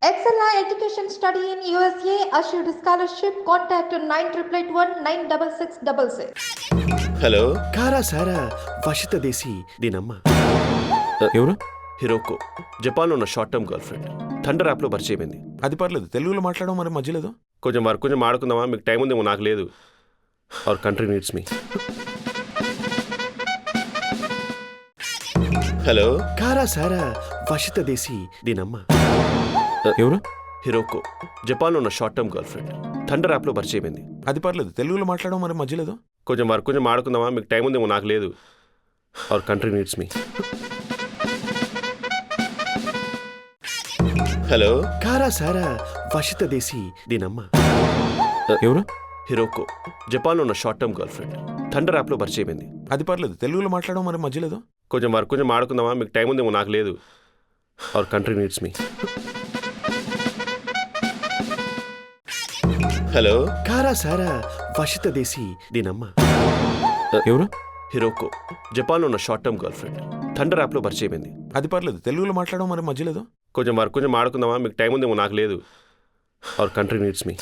Excella Education Study in USA assured scholarship. Contact 9881 96666. Hello కారా సారా వషిత దేశీ దీనమ్మ ఎవరు? హిరోకో జపాన్లో ఉన్న short term girl friend thunder యాప్లో పరిచయమైంది. అది పర్లేదు, తెలుగులో మాట్లాడడం మరి మధ్యలేదు. కొంచెం ఆడుకుందామా? మీకు టైం ఉందేమో, నాకు లేదు. Our country needs me. Hello కారా సారా వషిత దేశీ దీనమ్మ ఎవరు? హిరోకో జపాన్లో ఉన్న short term girl friend thunder యాప్లో పరిచయమైంది. అది పర్లేదు, తెలుగులో మాట్లాడడం మరి మధ్యలేదు. కొంచెం ఆడుకుందామా? మీకు టైం ఉందేమో, నాకు లేదు. Our country needs me. Hello కారా సారా వషిత దేశీ దీనమ్మ ఎవరు? హిరోకో జపాన్లో ఉన్న short term girl friend thunder యాప్లో పరిచయమైంది. అది పర్లేదు, తెలుగులో మాట్లాడడం మరి మధ్యలేదు. కొంచెం ఆడుకుందామా? మీకు టైం ఉందేమో, నాకు లేదు. Our country needs me. Hello కారా సారా వషిత దేశీ దీనమ్మ ఎవరు? హిరోకో జపాన్లో ఉన్న short term girl friend thunder యాప్లో పరిచయమైంది. అది పర్లేదు, తెలుగులో మాట్లాడడం మరి మధ్యలేదు. కొంచెం ఆడుకుందామా? మీకు టైం ఉందేమో, నాకు లేదు. Our country needs me.